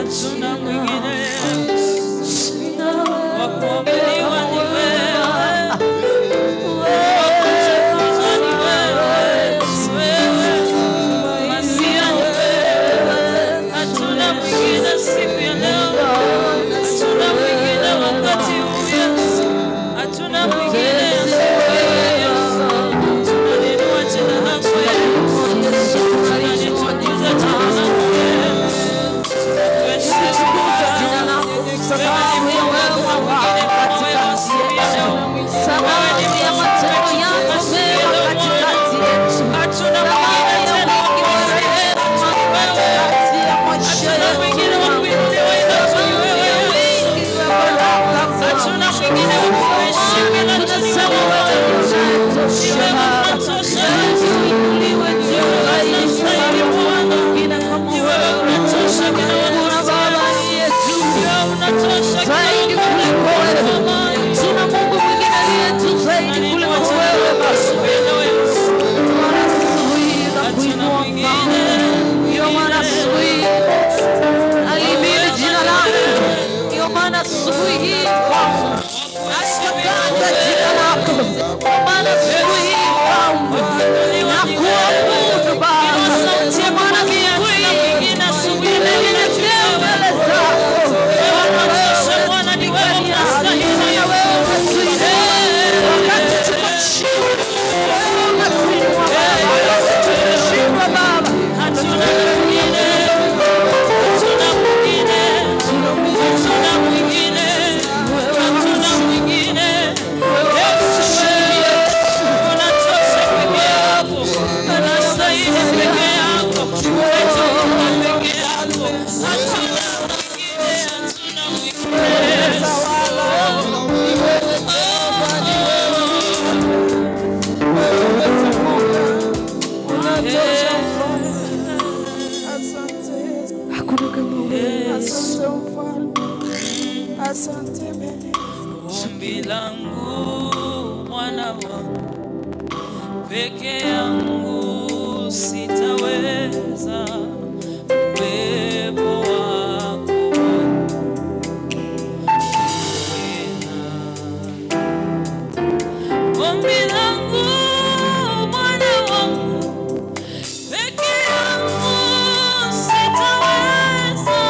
hatuna mwingine wa kuabudiwa ni wewe, wa kutukuzwa ni wewe, Masia ni wewe, hatuna mwingine siku ya leo, hatuna mwingine wakati huu Yesu, hatuna mwingine tunaliinua jina lako Yesu, tunalitukuza jina lako ombi langu Bwana wangu, peke yangu sitaweza, uwepo wako ombi langu Bwana wangu, peke yangu sitaweza,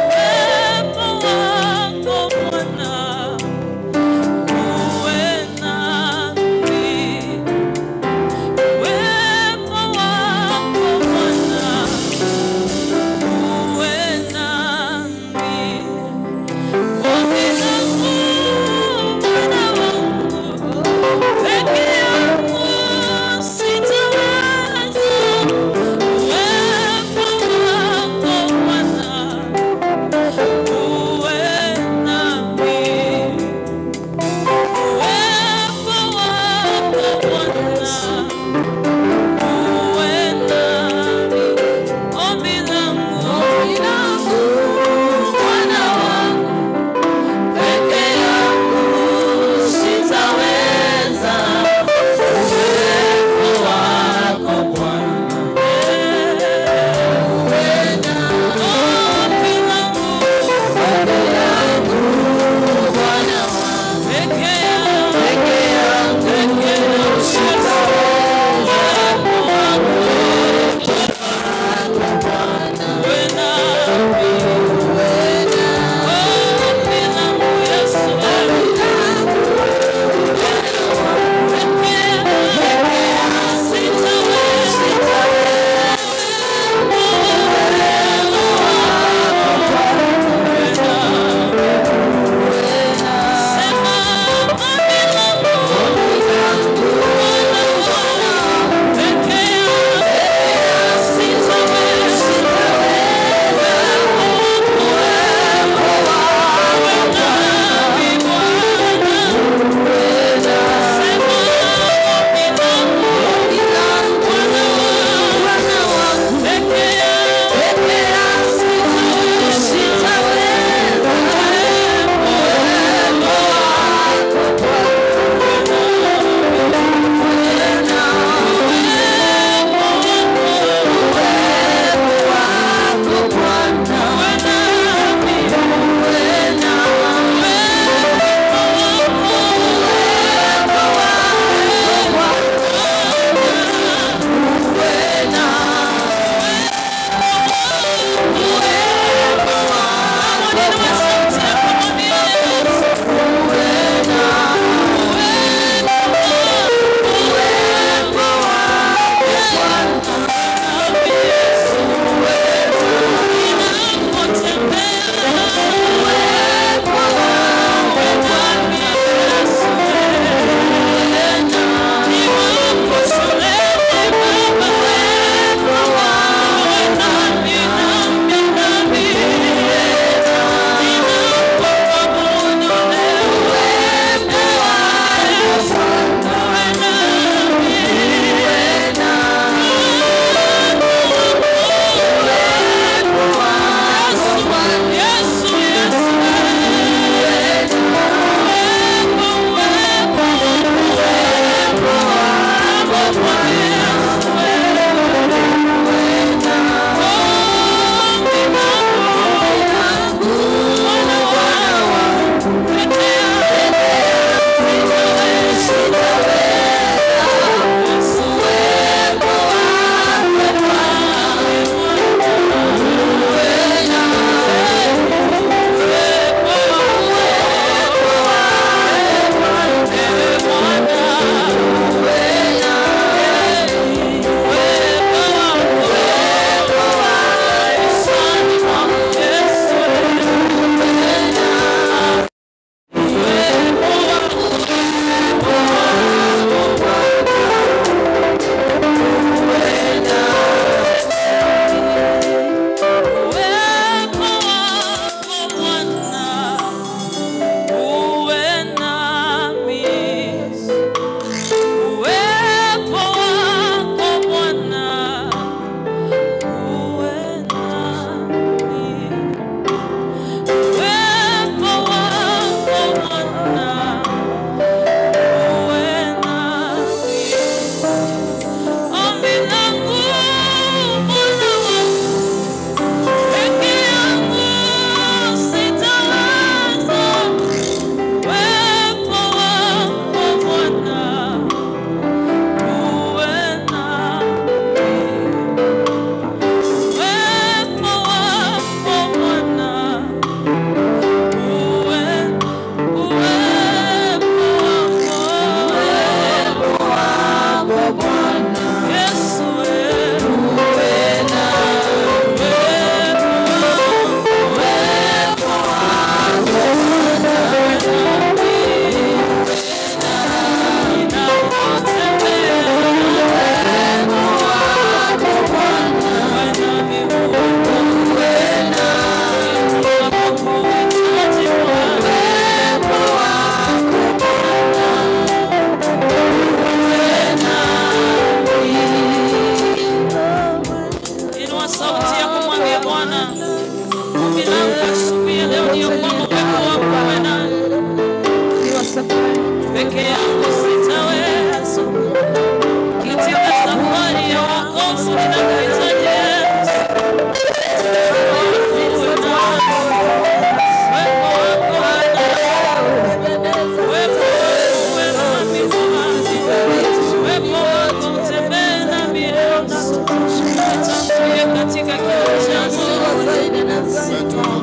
uwepo wako Bwana uwe nami, uwepo wako Bwana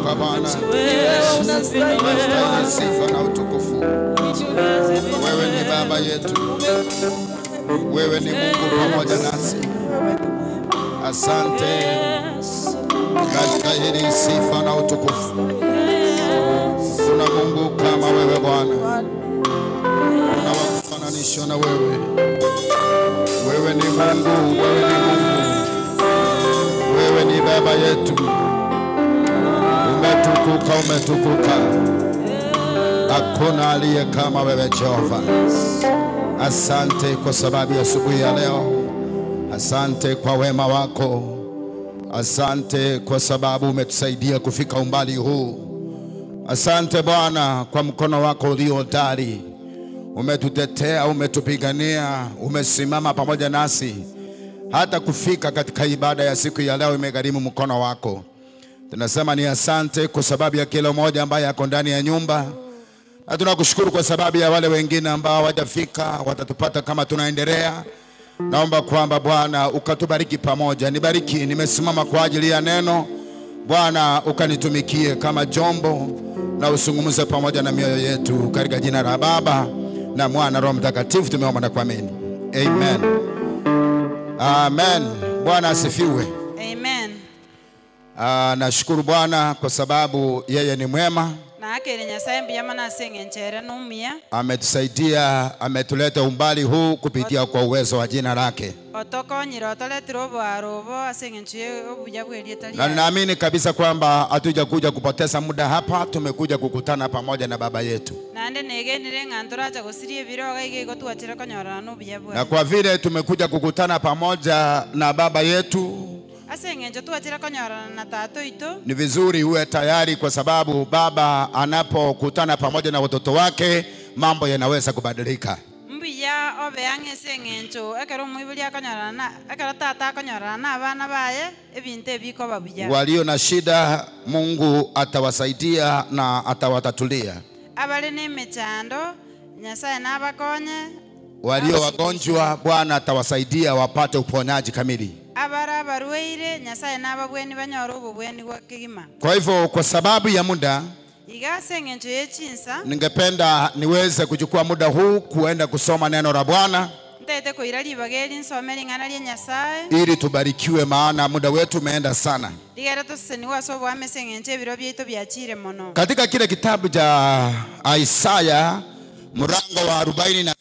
kuinuka Bwana. Wewe Sifa na utukufu. Wewe ni baba yetu. Wewe ni Mungu pamoja nasi. Asante. Unastahili sifa na utukufu. Kuna Mungu kama wewe Bwana. Kuna wakufananishwa na wewe. Wewe ni Mungu, wewe ni Mungu. Wewe ni baba yetu. Umetukuka. Hakuna aliye kama wewe Jehova. Asante kwa sababu ya asubuhi ya leo. Asante kwa wema wako. Asante kwa sababu umetusaidia kufika umbali huu. Asante Bwana kwa mkono wako ulio hodari. Umetutetea, umetupigania, umesimama pamoja nasi. Hata kufika katika ibada ya siku ya leo imegharimu mkono wako. Tunasema ni asante kwa sababu ya kila mmoja ambaye yako ndani ya nyumba. Na tunakushukuru kwa sababu ya wale wengine ambao hawajafika, watatupata kama tunaendelea. Naomba kwamba Bwana ukatubariki pamoja. Nibariki, nimesimama kwa ajili ya neno. Bwana ukanitumikie kama jombo na usungumuze pamoja na mioyo yetu katika jina la Baba na Mwana Roho Mtakatifu tumeomba na kuamini. Amen. Amen. Bwana asifiwe. Amen. Nashukuru Bwana kwa sababu yeye ni mwema. Ametusaidia, ametuleta umbali huu kupitia kwa uwezo wa jina lake. Na ninaamini kabisa kwamba hatuja kuja kupoteza muda hapa, tumekuja kukutana pamoja na baba yetu. Na kwa vile tumekuja kukutana pamoja na baba yetu, ni vizuri uwe tayari kwa sababu baba anapokutana pamoja na watoto wake mambo yanaweza kubadilika. Walio na shida Mungu atawasaidia na atawatatulia. Walio wagonjwa Bwana atawasaidia wapate uponyaji kamili. Kwa hivyo kwa sababu ya muda ningependa niweze kuchukua muda huu kuenda kusoma neno la Bwana ili tubarikiwe, maana muda wetu umeenda sana. Katika kile kitabu cha Isaya mlango wa 43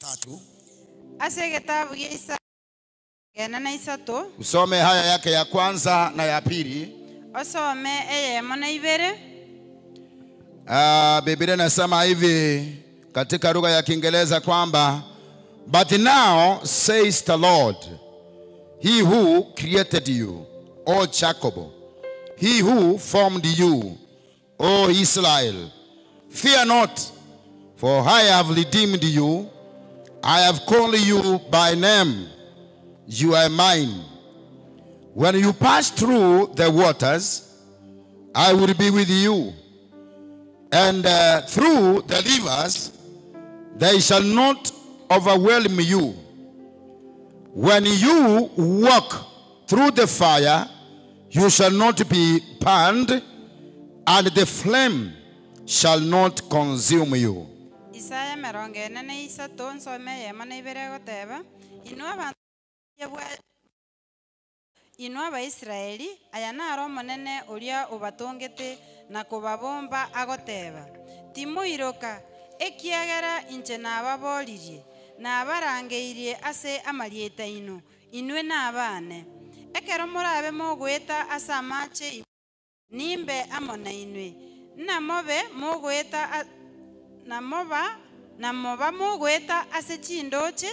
usome haya yake ya kwanza na ya pili. Biblia inasema hivi katika lugha ya Kiingereza kwamba but now says the Lord, he who created you, O Jacob, he who formed you, O Israel, fear not, for I have redeemed you, I have called you by name, you are mine. When you pass through the waters, I will be with you, and through the rivers, they shall not overwhelm you. When you walk through the fire, you shall not be burned, and the flame shall not consume you. Isaya meronge nene isa ton some yemana ibere goteba inua ba Israeli ayana aro monene uria ubatongete na kubabomba agoteba timuiroka ekiagara inche nababoririe na abarangeirie ase amarieta ino inwe na abane ekero murabe mogweta asa amache nimbe amona inwe namobe mogweta namoba mogweta ase chindoche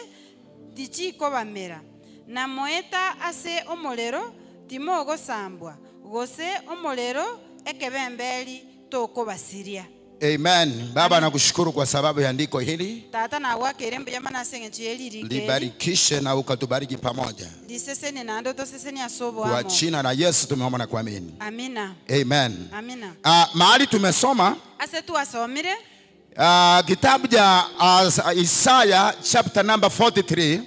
tichiko bamera namoeta ase omolero timogosambwa gose omolero ekebembeli toko basiria. Amen. Baba nakushukuru kwa sababu ya andiko hili. Tata na wakirembe yamana sengecheli libarikishe na ukatubariki pamoja. Liseseni na ando to seseni asobo amo. Kwa jina la Yesu tumeomba na kuamini. Amina. Amen. Amina. Mahali tumesoma ase tu asomire kitabu cha Isaya chapter number 43.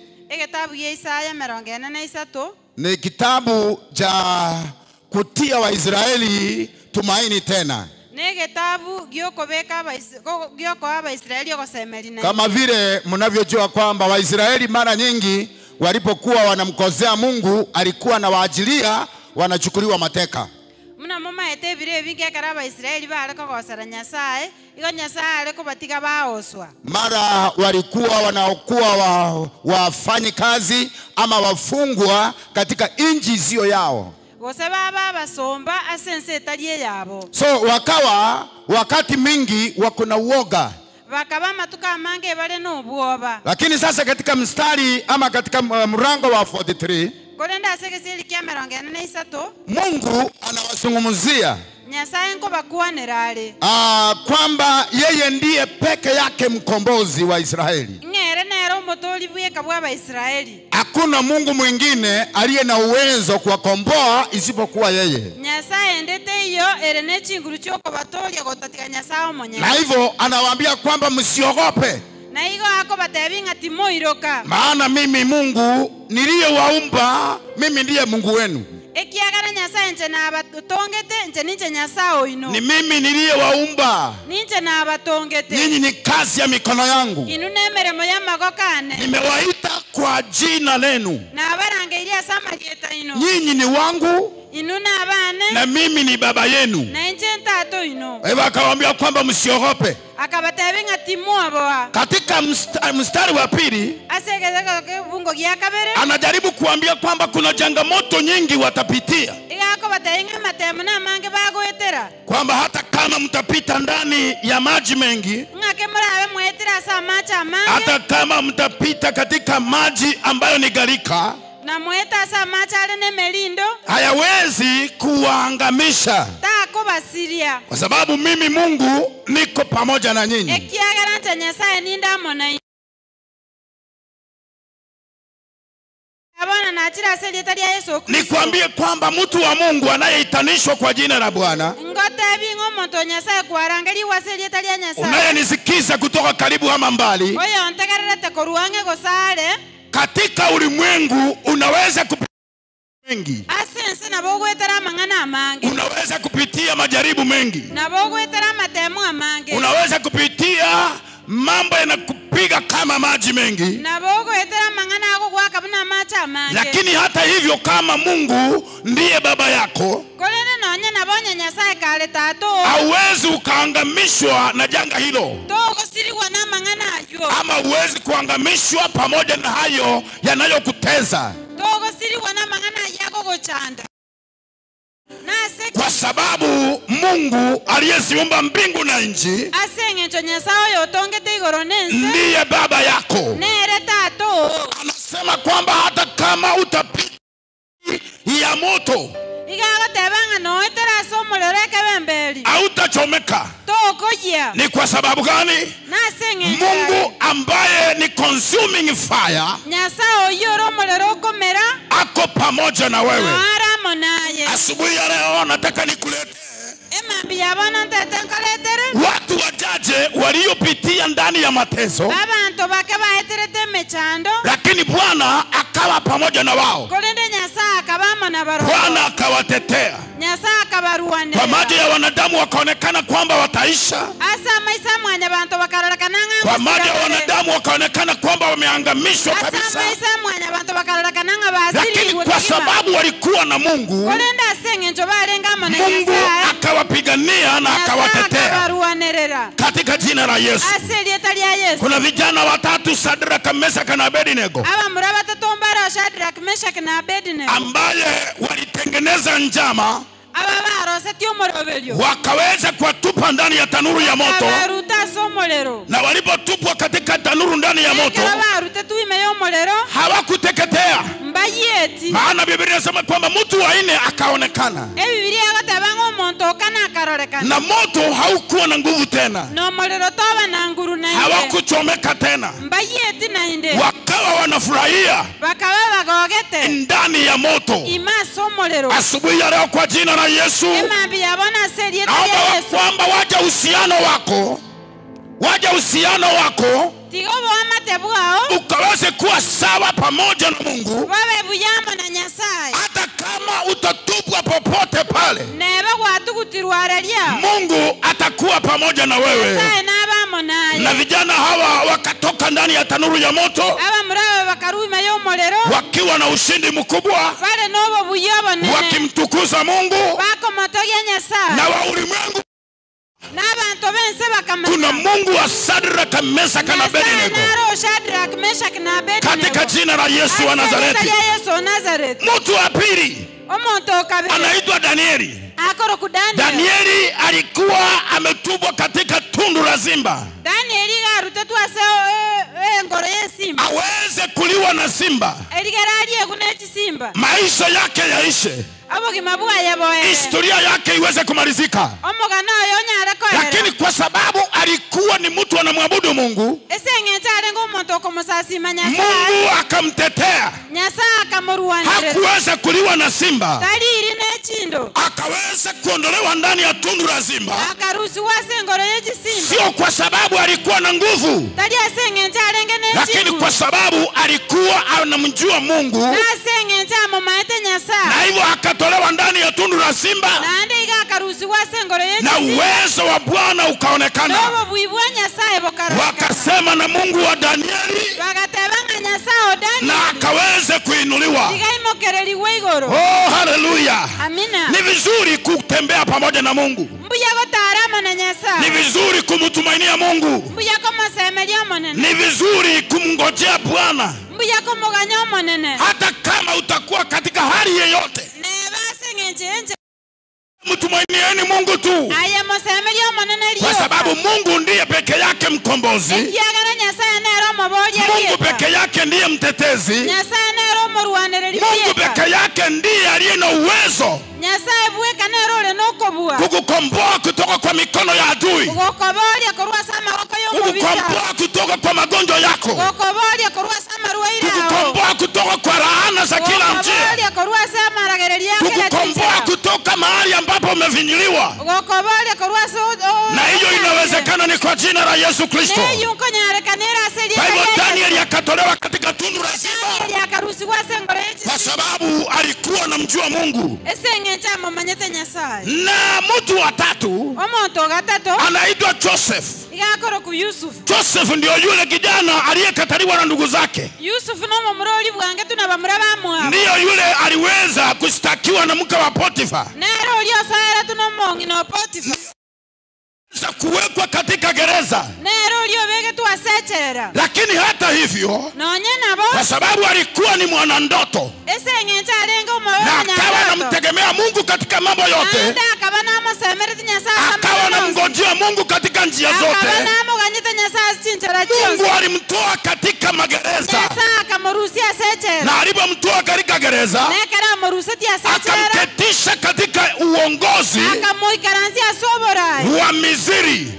Kitabu ya Isaya meronge nene isato. Ni kitabu cha kutia Waisraeli tumaini tena. Kama vile mnavyojua kwamba Waisraeli mara nyingi walipokuwa wanamkozea Mungu alikuwa na waajilia wanachukuliwa mateka. Mara walikuwa wanaokuwa wafanyi kazi ama wafungwa katika nchi sio yao. So wakawa wakati mingi wako na uoga. Lakini sasa katika mstari ama katika mlango wa 43 Mungu anawazungumzia kwamba yeye ndiye peke yake mkombozi wa Israeli. Hakuna Mungu mwingine aliye na uwezo kuwakomboa isipokuwa yeye. Na hivyo anawaambia kwamba msiogope. Maana mimi Mungu niliyewaumba, mimi ndiye Mungu wenu. Ni mimi niliyewaumba. Ninyi ni kazi ya mikono yangu. Nimewaita kwa jina lenu. Nyinyi ni wangu na mimi ni baba yenu. Eva akawaambia kwamba msiogope. Katika mstari wa pili anajaribu kuambia kwamba kuna changamoto nyingi watapitia. Kwamba hata kama mtapita ndani ya maji mengi, hata kama mtapita katika maji ambayo ni gharika, hayawezi kuwaangamisha. Kwa sababu mimi Mungu niko pamoja na nyinyi. Nikwambie kwamba mtu wa Mungu anayeitanishwa kwa jina la Bwana, unayenisikiza kutoka karibu ama mbali, katika ulimwengu unaweza kupitia mengi. Unaweza kupitia majaribu mengi. Unaweza kupitia mambo yanakupiga kama maji mengi. Lakini hata hivyo, kama Mungu ndiye baba yako, hauwezi ukaangamishwa na janga hilo, ama huwezi kuangamishwa pamoja na hayo yanayokuteza. Kwa sababu Mungu aliyeziumba mbingu na nchi ndiye baba yako. Anasema kwamba hata kama utapita ya moto, hautachomeka. Ni kwa sababu gani? Mungu ambaye ni consuming fire ako pamoja na wewe. Asubuhi ya leo nataka nikulete watu wachache waliopitia ndani ya mateso, lakini Bwana akawa pamoja na wao. Bwana akawatetea. Kwa macho ya wanadamu wakaonekana kwamba wataisha. Kwa macho ya wanadamu wakaonekana kwamba wameangamishwa kabisa. Lakini kwa sababu walikuwa na Mungu, Mungu akawapigania na akawatetea katika jina la Yesu. Kuna vijana watatu, Shadraka, Meshaki na Abednego, ambaye walitengeneza njama wakaweza kuwatupa ndani ya tanuru ya moto. Na walipotupwa katika tanuru ndani ya moto, hawakuteketea. Maana Biblia inasema kwamba mtu wa nne akaonekana, na moto haukuwa na nguvu tena, hawakuchomeka tena, wakawa wanafurahia ndani ya moto. Asubuhi ya leo kwa jina la Yesu, naomba kwamba waje uhusiano wako ukaweze kuwa sawa pamoja na Mungu. Hata kama utatupwa popote pale, Mungu atakuwa pamoja na wewe. Na vijana hawa wakatoka ndani ya tanuru ya moto wakiwa na ushindi mkubwa, wakimtukuza Mungu na wa ulimwengu. Kuna Mungu wa Shadraka, Meshaki na Abednego katika jina la Yesu wa Nazareti. Mtu wa pili anaitwa Danieli. Danieli alikuwa ametupwa katika tundu la simba aweze kuliwa na simba, maisha yake yaishe, historia yake iweze kumalizika. Lakini kwa sababu alikuwa ni mtu anamwabudu Mungu, Mungu akamtetea, hakuweza kuliwa na simba, akaweza kuondolewa ndani ya tundu la simba. Sio kwa sababu alikuwa na nguvu, lakini kwa sababu alikuwa anamjua Mungu, na hivyo akatolewa ndani ya tundu la simba, na uwezo wa Bwana ukaonekana. Wakasema na Mungu wa Danieli, na akaweze kuinuliwa. Oh, haleluya. Ni vizuri kutembea pamoja na Mungu. Ni vizuri kumtumainia Mungu. Ni vizuri kumngojea Bwana. Hata kama utakuwa katika hali yeyote, mtumainieni Mungu tu, kwa sababu Mungu ndiye peke yake mkombozi. Mungu peke yake ndiye mtetezi. Mungu peke yake ndiye aliye na uwezo kukukomboa kutoka kwa mikono ya adui, kukukomboa kutoka kwa magonjwa yako, kukukomboa kutoka kwa laana za kila njia, kukukomboa kutoka mahali ambapo umevinyiliwa. Na hiyo inawezekana ni kwa jina la Yesu Kristo. Kwa hivyo Danieli akatolewa katika tundu la simba kwa sababu alikuwa anamjua Mungu. Na mtu wa tatu anaitwa Joseph. Joseph ndio yule kijana aliyekataliwa na ndugu zake. Ndio yule aliweza kushtakiwa na mke wa Potifa, za kuwekwa katika gereza. Lakini hata hivyo, kwa sababu alikuwa ni mwanandoto na akawa anamtegemea Mungu katika mambo yote, akawa anamngojea Mungu katika njia zote, Mungu alimtoa katika magereza. Na alipomtoa katika gereza, akamketisha katika uongozi wa Misri.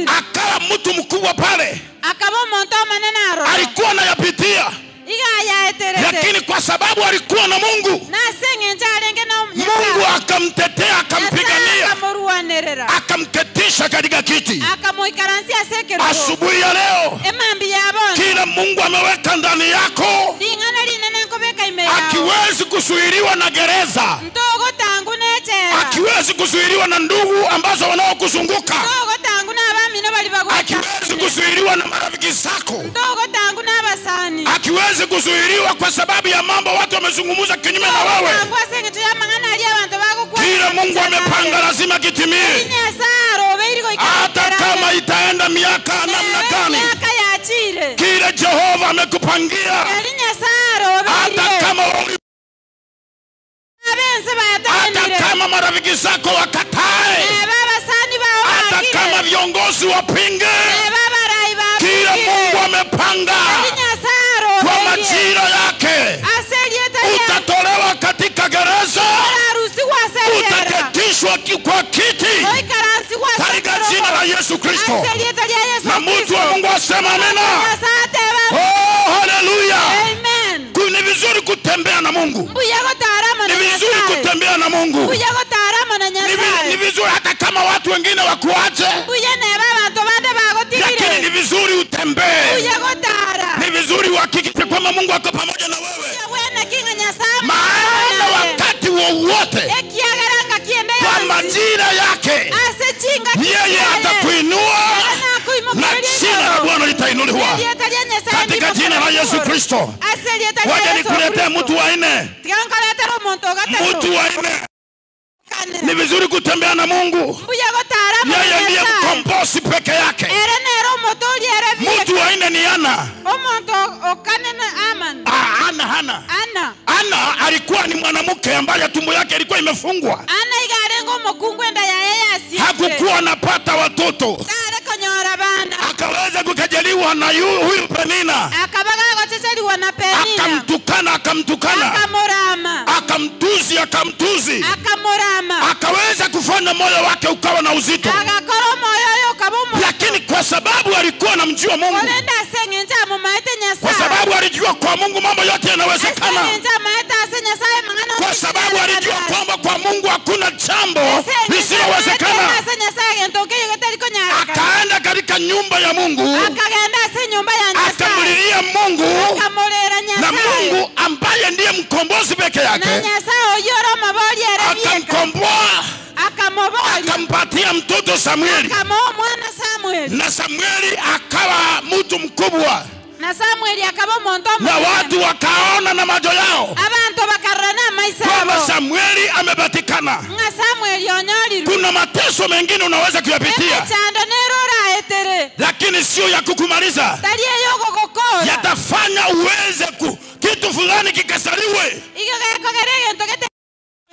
Akawa mtu mkubwa pale, alikuwa anayapitia, lakini kwa sababu alikuwa na Mungu, Mungu akamtetea, akampigania, akamketisha katika kiti. Asubuhi ya leo, kila Mungu ameweka ndani yako akiwezi kusuhiriwa na gereza, akiwezi kusuhiriwa na ndugu ambazo wanaokuzunguka, akiwezi kusuhiriwa na marafiki zako, akiwezi kusuhiriwa kwa sababu ya mambo watu wamezungumza kinyume na wewe. Kila Mungu amepanga lazima kitimie, hata kama itaenda miaka namna gani. Kile Jehova amekupangia, hata kama hata kama marafiki zako wakatae, hata kama viongozi wapinge, kila Mungu amepanga kwa majira yake. Utatolewa katika gereza, utaketishwa kwa kiti katika jina la Yesu Kristo. Na mtu wa Mungu asema amina. Oh, haleluya. Ni vizuri kutembea na Mungu. Ni vizuri kutembea na Mungu. Ni vizuri hata kama watu wengine wakuache, lakini ni vizuri utembee. Ni vizuri uhakikishe kwamba Mungu ako pamoja na wewe. Maana wakati wowote, kwa majira yake yeye atakuinua na jina la Bwana litainuliwa katika jina la Yesu Kristo. Waje nikuletee mtu wa nne. Mtu wa nne. Ni vizuri kutembea na Mungu. Yeye ndiye mkombozi peke yake. Mtu wa nne ni Ana. Ana alikuwa ni mwanamke ambaye tumbo yake ilikuwa imefungwa. Hakukuwa anapata watoto. Akaweza kukejeliwa na huyu Penina. Akamtukana. Akamtuzi. Akaweza kufanya moyo wake ukawa na uzito. Lakini kwa sababu alikuwa anamjua Mungu, kwa sababu alijua kwa Mungu mambo yote yanawezekana, kwa sababu alijua kwamba kwa Mungu hakuna jambo lisilowezekana, akaenda katika nyumba ya Mungu, akamlilia Mungu, na Mungu ambaye ndiye mkombozi peke yake akamkomboa, akampatia mtoto Samueli. Na Samueli akawa mtu mkubwa, na watu wakaona na macho yao kwamba Samueli amepatikana. Kuna mateso mengine unaweza kuyapitia, lakini sio ya kukumaliza. Yatafanya uweze kitu fulani kikasaliwe,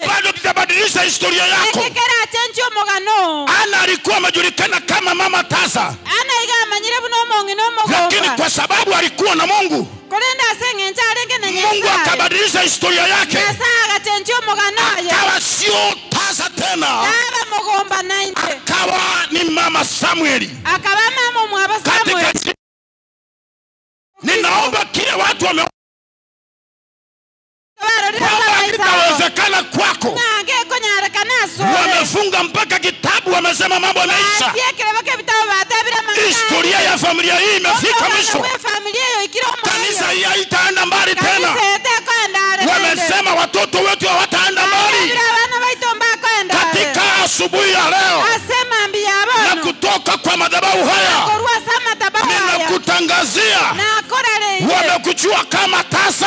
bado kitabadilisha historia yako. Ana alikuwa majulikana kama mama tasa, lakini kwa sababu alikuwa na Mungu, Mungu akabadilisha historia yake, akawa sio tasa tena, akawa ni mama Samueli. Ninaomba kila watu kitawezekana kwako. Wamefunga mpaka kitabu, wamesema mambo yanaisha. Historia ya familia hii imefika mwisho. Kanisa hii haitaenda mbali tena. Wamesema watoto wetu hawataenda mbali. Katika asubuhi ya leo, na kutoka kwa madhabahu haya, ninakutangazia wamekujua kama tasa.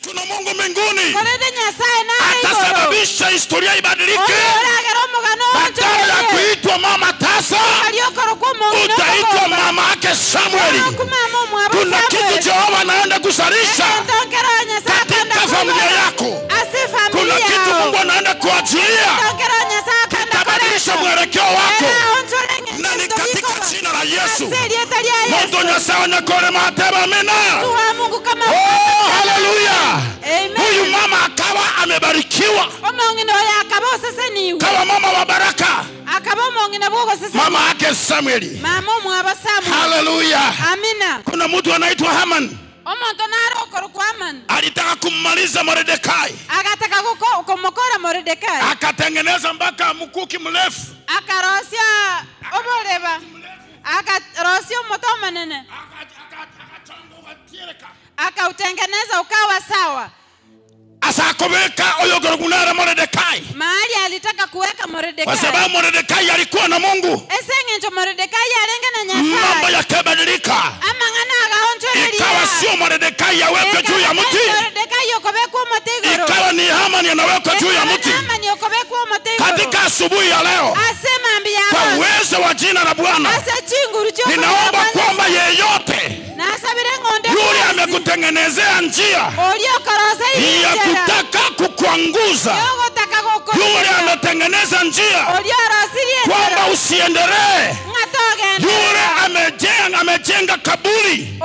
Tuna Mungu mbinguni atasababisha historia ibadilike. Badala ya kuitwa mama tasa, utaitwa mama yake Samueli. Kuna kitu Jehova anaenda kusalisha katika familia yako. Kuna kitu Mungu anaenda kuachilia, kitabadilisha mwelekeo wako, na ni katika jina la Yesu. Mungu nyasawa nyakore mateba. Amina. Oh, haleluya. Huyu mama akawa amebarikiwa, kawa mama wa baraka, mama yake Samueli. Haleluya. Kuna mtu anaitwa Haman. Alitaka kummaliza Mordekai, akatengeneza mpaka mkuki mrefu, akautengeneza ukawa sawa. Asakoweka oyogorugunara Mordekai, mahali alitaka kuweka Mordekai, kwa sababu Mordekai alikuwa na Mungu. Mambo yakabadilika, ikawa sio Mordekai awekwe juu ya mti, ikawa ni Haman anawekwa juu ya mti. Katika asubuhi ya leo, kwa uwezo wa jina la Bwana, ninaomba kwamba yeyote yule amekutengenezea njia ya kutaka kukuanguza, yule ametengeneza njia kwamba usiendelee, yule amejenga kaburi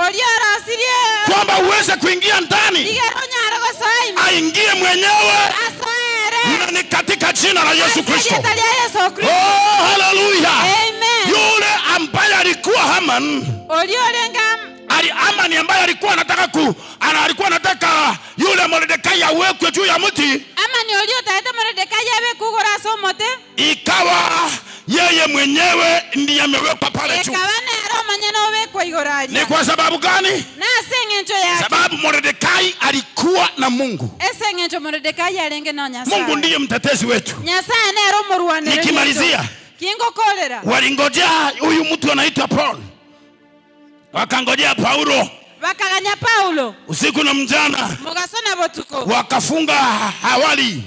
kwamba uweze kuingia ndani, aingie mwenyewe, na ni katika jina la Yesu Kristo. Oh, haleluya. Yule ambaye alikuwa Haman, Amani ambaye alikuwa anataka yule Mordekai awekwe juu ya mti, ikawa yeye mwenyewe ndiye amewekwa pale juu. Ni kwa sababu gani? Asengencho yake. Sababu Mordekai alikuwa na Mungu. Esengencho Mordekai alenge na Nyasaye. Mungu ndiye mtetezi wetu. Nyasaye ne romuruanire. Nikimalizia. Kingo kolera. Walingojea huyu mtu anaitwa Paul. Wakangojea Paulo. Wakaganya Paulo. Usiku na mchana. Mugasona botuko. Wakafunga hawali.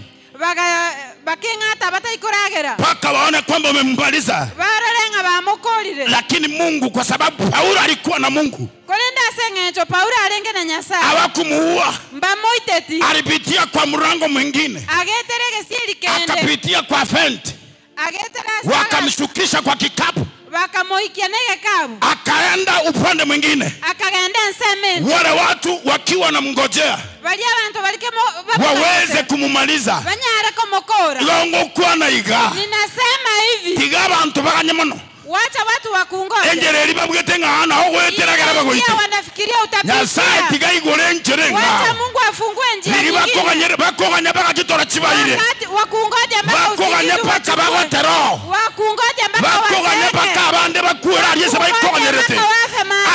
Bakingata bataikoragera. Paka waone kwamba umembaliza. Bararenga bamukolire. Lakini Mungu, kwa sababu Paulo alikuwa na Mungu. Kolenda sengencho Paulo alenge na Nyasaye. Hawakumuua. Mbamoiteti. Alipitia kwa mlango mwingine. Ageterege sieli kende. Akapitia kwa fenti. Ageterege. Wakamshukisha kwa kikapu. Wakamoikia nege kabu. Akaenda upande mwingine. Akagenda nsemeni. Wale watu wakiwa na mngojea. Walia bantu balikemo waweze kumumaliza. Banyara komokora. Longo kwa na iga. Ninasema hivi. Tiga bantu bakanyemono. Wacha watu wakungoja. Enjereri babwetenga ana ho weteragara bagoite. Wanafikiria utapitia. Nyasaye tiga igore njerenga. Wacha Mungu afungue njia nyingine. Bakoganya bakakitora kibayire. Wakungoja mpaka bakoganya paka bagotero. Wakungoja mpaka bakoganya paka abande bakura aliye bayikonyerete.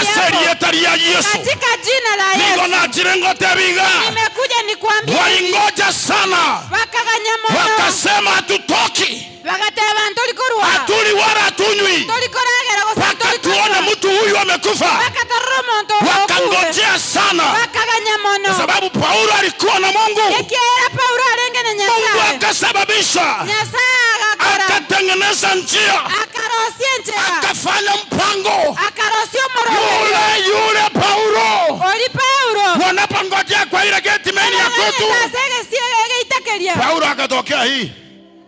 Aseri ya Yesu. Katika jina la Yesu. Niko na jirengo tebiga. Nimekuja nikwambie. Waingoja sana. Wakaganya moyo. Wakasema hatutoki. Wakateba ntolikorwa. Hatuli wala tunywi. Tolikoragera kwa sababu tuone mtu huyu amekufa. Wakangojea sana. Wakaganya moyo. Kwa sababu Paulo alikuwa na Mungu. Yekiera Paulo alenge na Nyasaye. Mungu akasababisha. Nyasaye akatengeneza njia. Akarosia njia. Akafanya mpango. Akarosia moro. Yule Paulo. Oli Paulo. Wanapongojea kwa ile gate main ya kwetu. Paulo akatokea hii.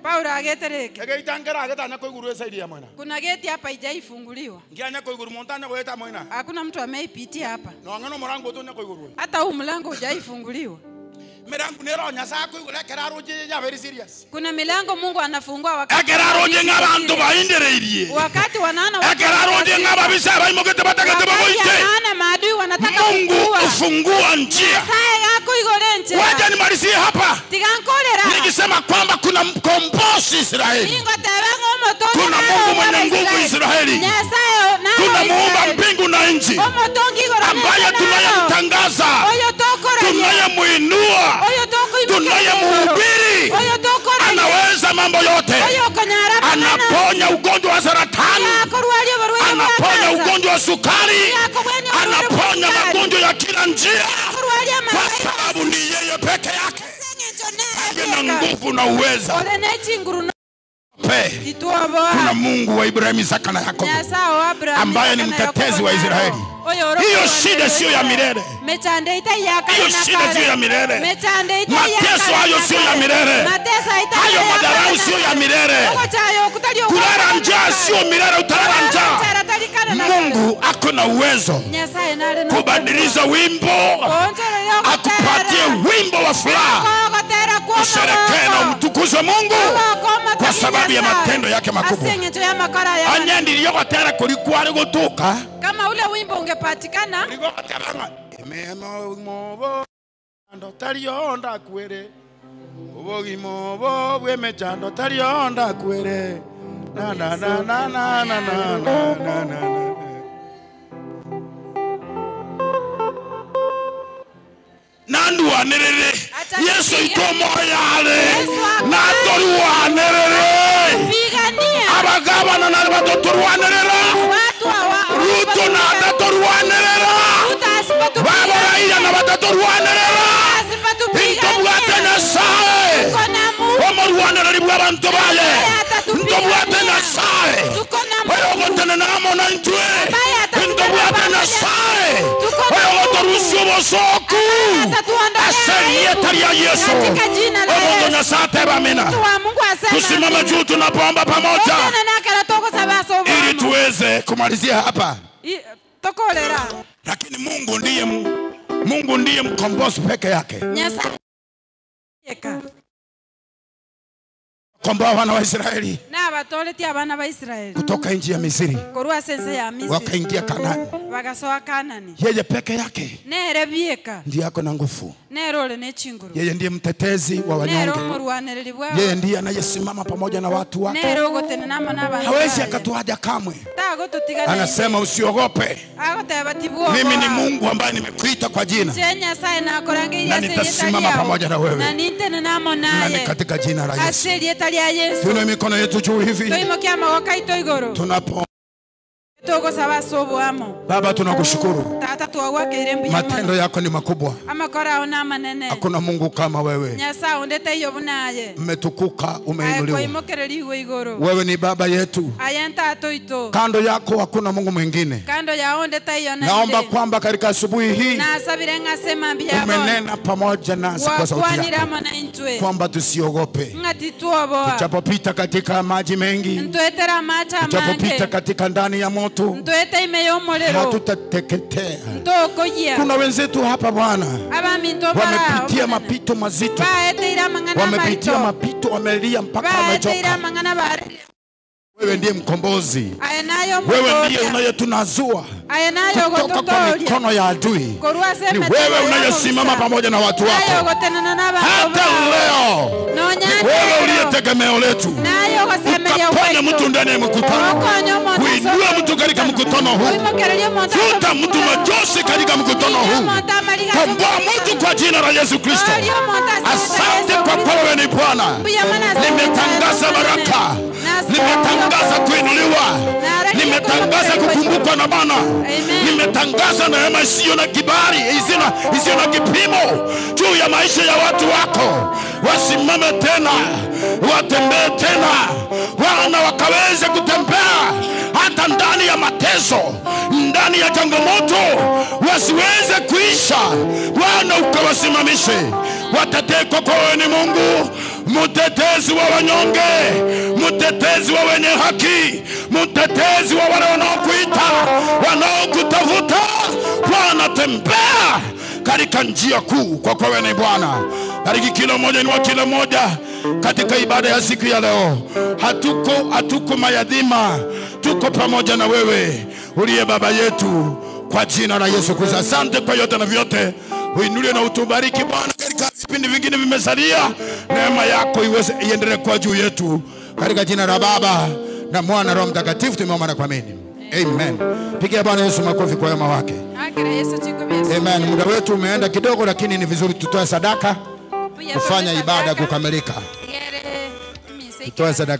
Paulo agetereke. Egeitangera agetanya koiguru side ya mwana. Kuna gate hapa haijaifunguliwa. Ngianya koiguru montanya kweta mwana. Hakuna mtu ameipitia hapa. Na ngano mlango tu nya koiguru. Hata huu mlango hujaifunguliwa. Milango nero Nyasaye koiguru keraroje ya very serious. Kuna milango Mungu anafungua wakati. Ekeraroje ng'abantu baindereirie. Wakati wanaona ekeraroje ng'ababisa baimogete batakete bagoite. Wanaona maadui wanataka Mungu ufungua njia. Nyasaye yako igore njia. Wacha nimalizie hapa. Tigankolera. Nikisema kwamba kuna mkombozi Israeli. Kuna Mungu mwenye nguvu Israeli. Kuna muumba mbingu na nchi. Ambaye tunayemtangaza. Tunayemuinua. Tunayemhubiri. Anaweza mambo yote. Anaponya ugonjwa wa saratani. Anaponya ugonjwa wa sukari. Anaponya magonjwa ya kila njia. Kwa sababu ni yeye peke yake. Ana nguvu na uweza. Kuna Mungu wa Ibrahimu, Isaka na Yakobo ambaye ni mtetezi wa Israeli. Hiyo shida sio ya milele. Hiyo shida sio ya milele. Mateso hayo sio ya milele. Hayo madarau sio ya milele. Kulala njaa sio milele, utalala njaa. Mungu ako na uwezo kubadilisha wimbo, akupatie wimbo wa furaha. Usherekee na umtukuze Mungu kwa sababu ya matendo yake makubwa. Anyandi liyokotera kulikuwa ligutuka. Kama ule wimbo ungepatikana. Ememo ndo talionda kwere. Ubogimo bo bwemechando talionda kwere. Na na na na na na na na na. Nandu wanerere Yesu itomoyale natori wanerere abagabana na batotori wanerera Ruto na batotori wanerera Babaraia na batotori wanerera Intobwate na sae Omorwanereri bw'abantu baye Intobwate na sae Oyogotene namo na ntwe Intobwate na sae Oyogotorusubo soku Aseriye tari ya Yesu Omungu Nyasaye bamina. Tusimame juu tunapoomba pamoja ili tuweze kumalizia hapa. Lakini Mungu ndiye mkombozi peke yake. Komboa wana wa Israeli. batoleti abana ba Israeli kutoka nchi ya Misri korwa sense ya Misri wakaingia Kanaani. bagasoa Kanani. Yeye peke yake Nere bieka ndiye ako na nguvu. nerole ne chinguru. Yeye ndiye mtetezi wa Nero wanyonge. murwaniriri bwa. Yeye ndiye anayesimama pamoja na watu wake. Nero gotene nama naba. Hawezi akatuacha kamwe. Tago tutiga. Anasema usiogope. Mimi ni Mungu ambaye nimekuita kwa jina. Jenya sai na korange na nitasimama pamoja na wewe. Na nitene namo naye. Na katika jina la Yesu. Asili etalia Yesu. Tuna mikono yetu juu hivi. Toimokia magoka itoigoro. Tunapo Togo sawa sobo amo. Baba tunakushukuru. Tata tuwake irembi. Matendo yako ni makubwa. Amakora ona manene. Hakuna Mungu kama wewe. Nyasa ondeta yobunaye. Umetukuka, umeinuliwa. Wewe ni baba yetu. Ayanta toito. Kando yako hakuna Mungu mwingine. Kando ya ondeta yona. Naomba kwamba katika asubuhi hii na sabirenga sema mbia umenena pamoja nasi kwa sauti yako kwamba tusiogope. Tutapopita katika maji mengi, tutapopita katika ndani ya moto, hatutateketea. Kuna wenzetu hapa Bwana wamepitia mapito mazito, wamepitia mapito, wamelia mpaka wamechoka. Wewe ndiye mkombozi. Wewe ndiye unayetunazua kutoka kwa mikono ya adui. Ni wewe unayesimama pamoja na watu wako. Hata leo wewe uliye tegemeo letu. Ukaponya mtu ndani ya mkutano, kuinua mtu katika mkutano huu, futa mtu machozi katika mkutano huu, komboa mtu kwa jina la Yesu Kristo. Asante kwa kuwa wewe ni Bwana. Nimetangaza baraka, nimetangaza kuinuliwa, nimetangaza kukumbukwa na Bwana, nimetangaza neema isiyo na kibali, isiyo na kipimo juu ya maisha ya watu wako. Wasimame tena, watembee tena, wana wakaweze kutembea hata ndani ya mateso, ndani ya changamoto, wasiweze kuisha. Bwana ukawasimamishe, watetee kwa wewe ni Mungu, mtetezi wa wanyonge, mtetezi wa wenye haki, mtetezi wa wale wanaokuita, wanaokutafuta. Bwana tembea katika njia kuu kwa wewe ni Bwana. Bariki kila mmoja, ni wa kila mmoja katika ibada ya siku ya leo. Hatuko mayadhima, tuko pamoja na wewe uliye baba yetu kwa jina la Yesu Kristo. Asante kwa yote na vyote. Uinulie na utubariki Bwana katika vipindi vingine vimesalia. Neema yako iendelee kwa juu yetu katika jina la Baba na Mwana na Roho Mtakatifu tumeomba na kuamini. Amen. Pigia Bwana Yesu makofi kwa wema wake. Amen. Muda wetu umeenda kidogo, lakini ni vizuri tutoe sadaka kufanya ibada kukamilika. Tutoe sadaka.